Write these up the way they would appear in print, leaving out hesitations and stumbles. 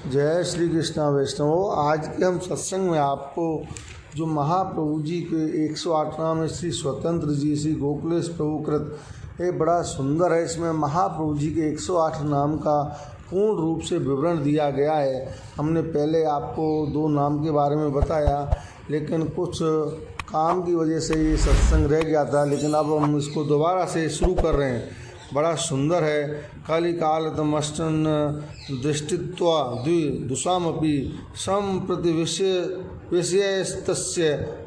जय श्री कृष्णा वैष्णव। आज के हम सत्संग में आपको जो महाप्रभु जी के 108 नाम है, श्री स्वतंत्र जी, श्री गोकुलेश प्रभुकृत, ये बड़ा सुंदर है। इसमें महाप्रभु जी के 108 नाम का पूर्ण रूप से विवरण दिया गया है। हमने पहले आपको 2 नाम के बारे में बताया, लेकिन कुछ काम की वजह से ये सत्संग रह गया था, लेकिन अब हम इसको दोबारा से शुरू कर रहे हैं। बड़ा सुंदर है। कलिकालतमष्टन दृष्टित्वा द्विदुषामपि संप्रति विषयस्तस्य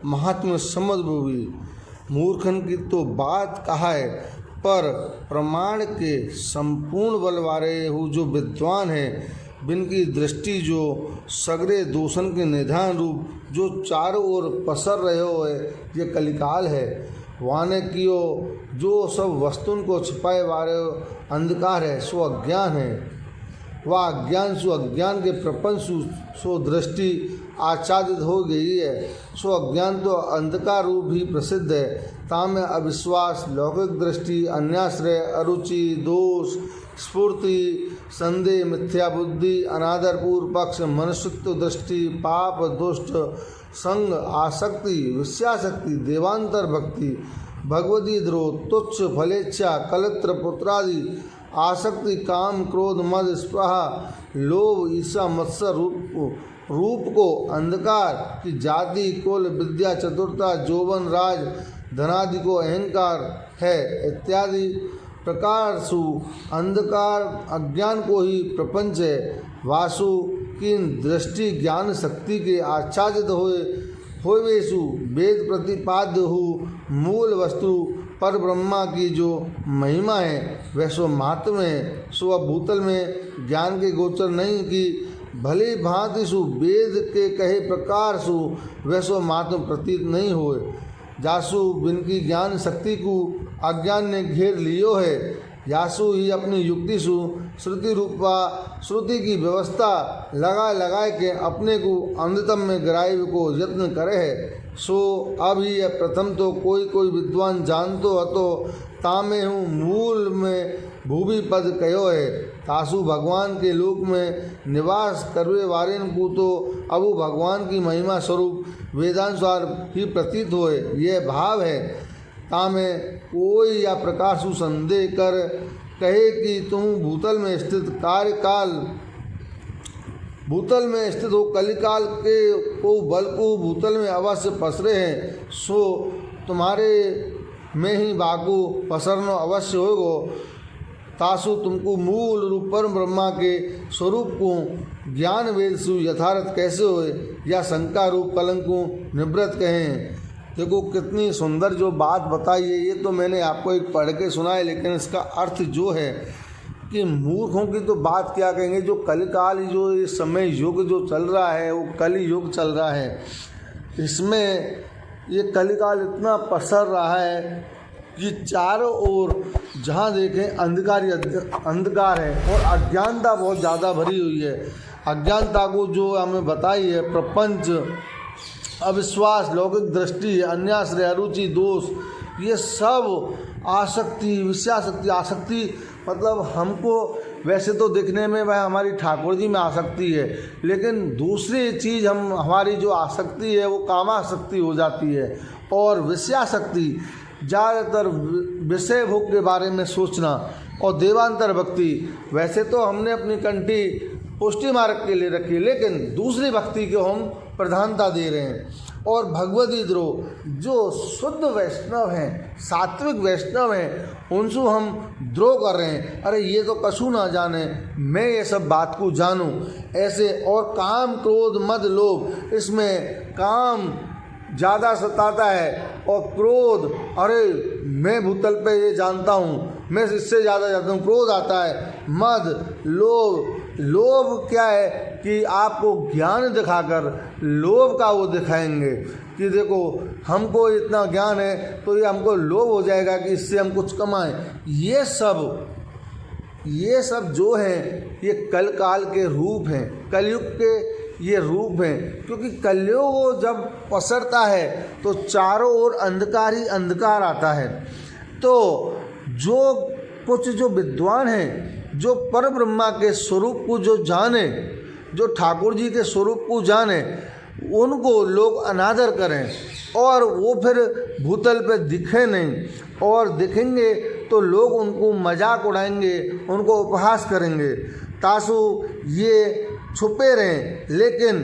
महात्म्य समद्भुवि। मूर्खन की तो बात कहा है, पर प्रमाण के संपूर्ण बल वाले जो विद्वान है, बिनकी दृष्टि जो सगरे दूषण के निधान रूप जो चारों ओर पसर रहे हो है, ये कलिकाल है। वाने कियो जो सब वस्तुन को छिपाए वाले अंधकार है, सो अज्ञान है। वह अज्ञान सो अज्ञान के प्रपंच सो दृष्टि आच्छादित हो गई है। सो अज्ञान तो अंधकार रूप ही प्रसिद्ध है। ताम अविश्वास, लौकिक दृष्टि, अन्याश्रय, अरुचि, दोष, स्फूर्ति, संदेह, मिथ्या बुद्धि, अनादर, पूर्व पक्ष, मनुष्यत्व दृष्टि, पाप, दुष्ट संग, आसक्ति, विषयाशक्ति, देवांतर भक्ति, भगवती द्रोह, तुच्छ फलेच्छा, कलत्र पुत्रादि आसक्ति, काम, क्रोध, मद, स्पृहा, लोभ, ईर्षा, मत्सर, रूप को अंधकार की जाति, कुल, विद्या, चतुरता, जोवन, राज, धनादि को अहंकार है इत्यादि प्रकार सु अंधकार अज्ञान को ही प्रपंच है। वासु की दृष्टि ज्ञान शक्ति के आच्छादित होवेसु वेद प्रतिपाद्य हो मूल वस्तु पर ब्रह्मा की जो महिमा है वह सो महात्म है। सो भूतल में ज्ञान के गोचर नहीं कि भली भांति सु वेद के कहे प्रकार सु वह सो महात्म प्रतीत नहीं होए। जासु बिनकी ज्ञान शक्ति को अज्ञान ने घेर लियो है, यासु ही अपनी युक्ति सु श्रुति रूपा श्रुति की व्यवस्था लगाए के अपने को अंधतम में गिराए को यत्न करे है। सो अब ही प्रथम तो कोई विद्वान जानतो हतो तामे हूँ मूल में भूवि पद कहो है। तासु भगवान के लोक में निवास करवे वारेन को तो अबु भगवान की महिमा स्वरूप वेदानुसार ही प्रतीत होए, यह भाव है। तामे कोई या प्रकाशु संदेह कर कहे कि तुम भूतल में स्थित कार्यकाल भूतल में स्थित हो कलिकाल के को बल को भूतल में अवश्य पसरे हैं, सो तुम्हारे में ही बाकू पसरनो अवश्य होगो। तासु तुमको मूल रूप परम ब्रह्मा के स्वरूप को ज्ञान वेद सु यथार्थ कैसे होए, या शंका रूप कलंक को निवृत्त कहें। देखो कितनी सुंदर जो बात बताई है। ये तो मैंने आपको एक पढ़ के सुना है, लेकिन इसका अर्थ जो है कि मूर्खों की तो बात क्या कहेंगे। जो कलिकाल जो इस समय युग जो चल रहा है वो कलि युग चल रहा है। इसमें ये कलिकाल इतना पसर रहा है कि चारों ओर जहाँ देखें अंधकार है और अज्ञानता बहुत ज़्यादा भरी हुई है। अज्ञानता को जो हमें बताई है प्रपंच, अविश्वास, लौकिक दृष्टि, अन्याश्रय, अरुचि, दोष, ये सब आसक्ति, विषयाशक्ति। आसक्ति मतलब हमको वैसे तो दिखने में वह हमारी ठाकुर जी में आसक्ति है, लेकिन दूसरी चीज़ हमारी जो आसक्ति है वो कामासक्ति हो जाती है। और विषयाशक्ति ज़्यादातर विषय भोग के बारे में सोचना। और देवांतर भक्ति, वैसे तो हमने अपनी कंठी पुष्टि मार्ग के लिए रखी, लेकिन दूसरी भक्ति को हम प्रधानता दे रहे हैं। और भगवती द्रोह, जो शुद्ध वैष्णव हैं, सात्विक वैष्णव हैं, उनसे हम द्रोह कर रहे हैं। अरे ये तो कछु ना जाने, मैं ये सब बात को जानूं ऐसे। और काम, क्रोध, मद, लोभ, इसमें काम ज़्यादा सताता है और क्रोध, अरे मैं भूतल पे ये जानता हूँ, मैं इससे ज़्यादा जानता हूँ, क्रोध आता है। मद, लोभ, लोभ क्या है कि आपको ज्ञान दिखाकर लोभ का वो दिखाएंगे कि देखो हमको इतना ज्ञान है तो ये हमको लोभ हो जाएगा कि इससे हम कुछ कमाएं। ये सब जो हैं ये कल काल के रूप हैं, कलयुग के ये रूप हैं। क्योंकि कलयुग जब पसरता है तो चारों ओर अंधकार ही अंधकार आता है। तो जो विद्वान हैं, जो पर ब्रह्मा के स्वरूप को जो जाने, जो ठाकुर जी के स्वरूप को जाने उनको लोग अनादर करें और वो फिर भूतल पे दिखे नहीं, और दिखेंगे तो लोग उनको मजाक उड़ाएंगे, उनको उपहास करेंगे, तासु ये छुपे रहें। लेकिन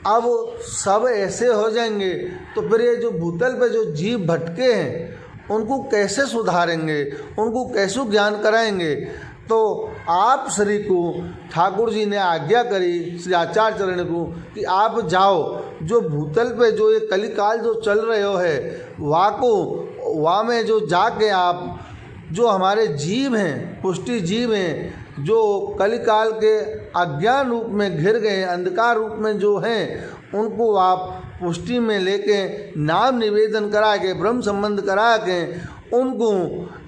अब सब ऐसे हो जाएंगे तो फिर ये जो भूतल पे जो जीव भटके हैं उनको कैसे सुधारेंगे, उनको कैसे ज्ञान कराएंगे। तो आप श्री को ठाकुर जी ने आज्ञा करी श्री आचार्य चरण को कि आप जाओ, जो भूतल पे जो ये कलिकाल जो चल रहे हो है वहाँ में जो जाके आप जो हमारे जीव हैं, पुष्टि जीव हैं, जो कलिकाल के अज्ञान रूप में घिर गए, अंधकार रूप में जो हैं, उनको आप पुष्टि में लेके नाम निवेदन करा के ब्रह्म संबंध करा के उनको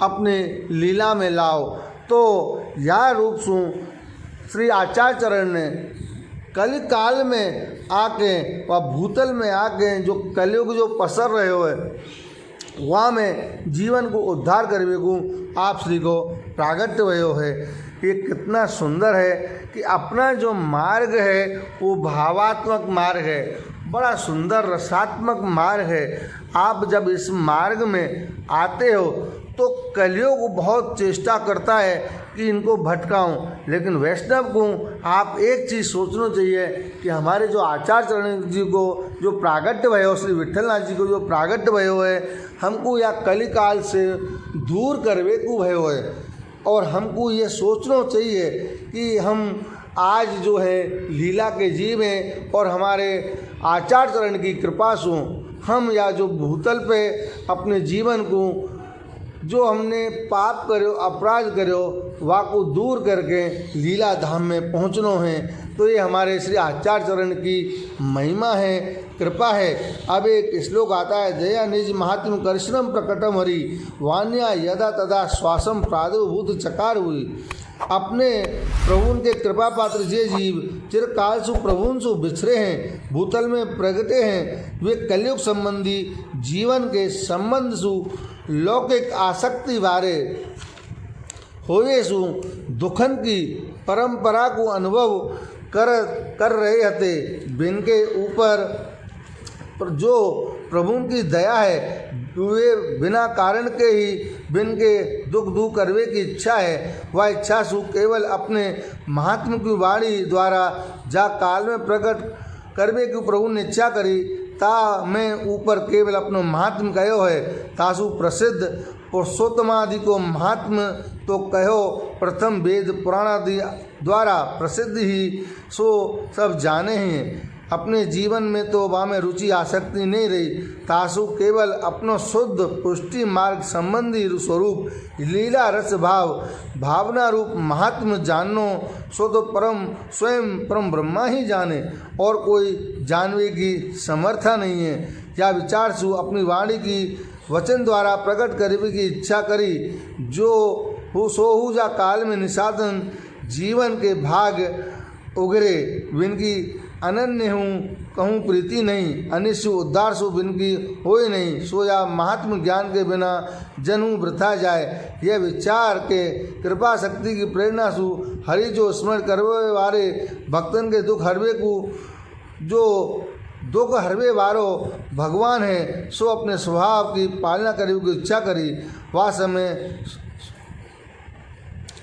अपने लीला में लाओ। तो यह रूप से श्री आचार्य चरण ने कलिकाल में आके व भूतल में आके जो कलयुग जो पसर रहे हो वहाँ में जीवन को उद्धार करने को आप श्री को प्रागट्य भयो है। ये कितना सुंदर है कि अपना जो मार्ग है वो भावात्मक मार्ग है, बड़ा सुंदर रसात्मक मार्ग है। आप जब इस मार्ग में आते हो तो कलियुग बहुत चेष्टा करता है कि इनको भटकाऊं, लेकिन वैष्णव को आप एक चीज़ सोचना चाहिए कि हमारे जो आचार्य चरण जी को जो प्रागट्य भयो, श्री विट्ठलनाथ जी को जो प्रागट्य भयो है, हमको या कलिकाल से दूर करवे को भयो है। और हमको ये सोचना चाहिए कि हम आज जो है लीला के जीव हैं और हमारे आचार्य चरण की कृपा से हम या जो भूतल पे अपने जीवन को जो हमने पाप करो, अपराध करो, वह को दूर करके लीला धाम में पहुँचना है। तो ये हमारे श्री आचार्य चरण की महिमा है, कृपा है। अब एक श्लोक आता है, जया निज महात्म कर्षणम प्रकटम हरि वान्या यदा तदा श्वासम प्रादुर्भूत चकार हुई। अपने प्रभु के कृपा पात्र जे जीव चिरकाल सु प्रभु सु बिछरे हैं, भूतल में प्रगटे हैं, वे कलयुग संबंधी जीवन के संबंध सु लौकिक आसक्ति वारे होवे सु दुखन की परंपरा को अनुभव कर रहे हते। बिनके ऊपर जो प्रभु की दया है, वे बिना कारण के ही बिन के दुख दूर करवे की इच्छा है, वह इच्छा सु केवल अपने महात्मा की वाणी द्वारा जा काल में प्रकट करवे की प्रभु ने इच्छा करी, ता मैं ऊपर केवल अपनो महात्म कहो है। तासु प्रसिद्ध पुरुषोत्तमादि को महात्म तो कहो, प्रथम वेद पुराणादि द्वारा प्रसिद्ध ही सो सब जाने हैं। अपने जीवन में तो वहाँ में रुचि आसक्ति नहीं रही, तासु केवल अपनो शुद्ध पुष्टि मार्ग संबंधी स्वरूप लीला रस भाव भावना रूप महात्म जानो, सो तो परम स्वयं परम ब्रह्मा ही जाने, और कोई जानवे की समर्था नहीं है। या विचार सु अपनी वाणी की वचन द्वारा प्रकट करने की इच्छा करी, जो हो सो हो जा काल में निसाधन जीवन के भाग उगरे, विनकी अनन्य हूँ कहूँ प्रीति नहीं, अनिश्चु उद्धार सु बिनकी होए नहीं, सोया महात्म ज्ञान के बिना जनू वृथा जाए। यह विचार के कृपा शक्ति की प्रेरणा सु हरि जो स्मरण करवे वारे भक्तन के दुख हरवे को जो दुख हरवे वारो भगवान है, सो अपने स्वभाव की पालना करे की इच्छा करी।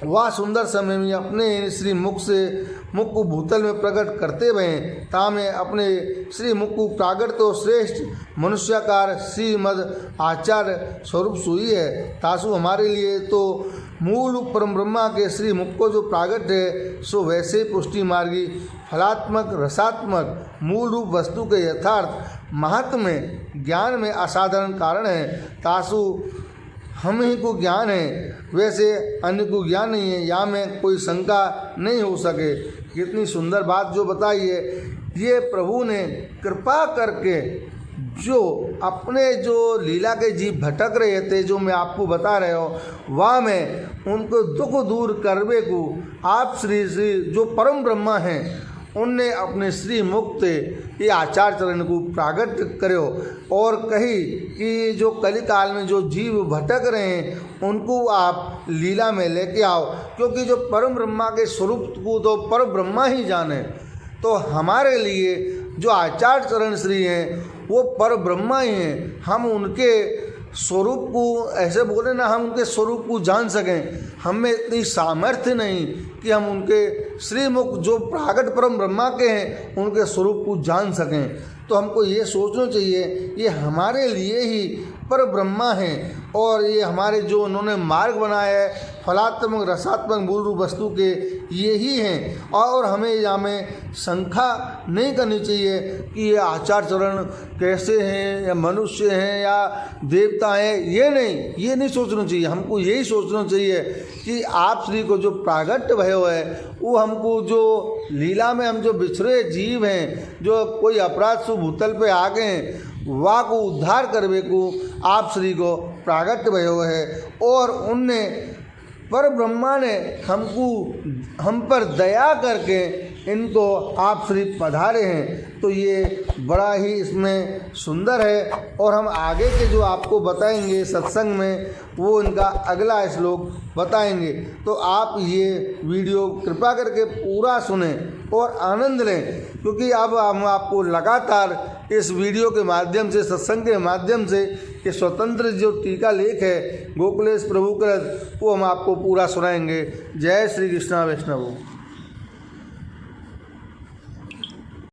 वह सुंदर समय में अपने श्री मुख से मुख को भूतल में प्रकट करते भये, तामे अपने श्री मुख को प्रागट तो श्रेष्ठ मनुष्याकार श्रीमद आचार्य स्वरूप सुई है। तासु हमारे लिए तो मूल परम ब्रह्मा के श्री मुख को जो प्रागट है, सो वैसे पुष्टि मार्गी फलात्मक रसात्मक मूल रूप वस्तु के यथार्थ महत्व में ज्ञान में असाधारण कारण है। तासु हम ही को ज्ञान है, वैसे अन्य को ज्ञान नहीं है, यहाँ में कोई शंका नहीं हो सके। कितनी सुंदर बात जो बताई है, ये प्रभु ने कृपा करके जो अपने जो लीला के जीव भटक रहे थे, जो मैं आपको बता रहे हो, वहाँ में उनको दुख दूर करवे को आप श्री जो परम ब्रह्मा हैं, उनने अपने श्री मुक्त ये आचार्य चरण को प्रागट करो और कही कि जो कलिकाल में जो जीव भटक रहे हैं उनको आप लीला में लेके आओ, क्योंकि जो परम ब्रह्मा के स्वरूप को तो परम ब्रह्मा ही जाने। तो हमारे लिए जो आचार्य चरण श्री हैं वो पर ब्रह्मा ही हैं। हम उनके स्वरूप को ऐसे बोले ना, हम उनके स्वरूप को जान सकें, हमें इतनी सामर्थ्य नहीं कि हम उनके श्रीमुख जो प्रागट परम ब्रह्मा के हैं उनके स्वरूप को जान सकें। तो हमको ये सोचना चाहिए ये हमारे लिए ही पर ब्रह्मा हैं और ये हमारे जो उन्होंने मार्ग बनाया है फलात्मक रसात्मक मूल रूप वस्तु के ये ही हैं। और हमें यहाँ में शंका नहीं करनी चाहिए कि ये आचार्य चरण कैसे हैं या मनुष्य हैं या देवता हैं, ये नहीं सोचना चाहिए। हमको यही सोचना चाहिए कि आप श्री को जो प्रागट्य भयो है वो हमको जो लीला में हम जो बिछड़े जीव हैं, जो कोई अपराध से भूतल पे आ गए हैं, वाह को उद्धार करवे को आप श्री को प्रागट्य भयो है। और उनने पर ब्रह्मा ने हम पर दया करके इनको आप श्री पधारे हैं। तो ये बड़ा ही इसमें सुंदर है। और हम आगे के जो आपको बताएंगे सत्संग में वो इनका अगला श्लोक बताएंगे। तो आप ये वीडियो कृपा करके पूरा सुने और आनंद लें, क्योंकि अब हम आपको लगातार इस वीडियो के माध्यम से सत्संग के माध्यम से ये स्वतंत्र जो टीका लेख है गोकुलेश प्रभु कृत वो हम आपको पूरा सुनाएंगे। जय श्री कृष्णा वैष्णव।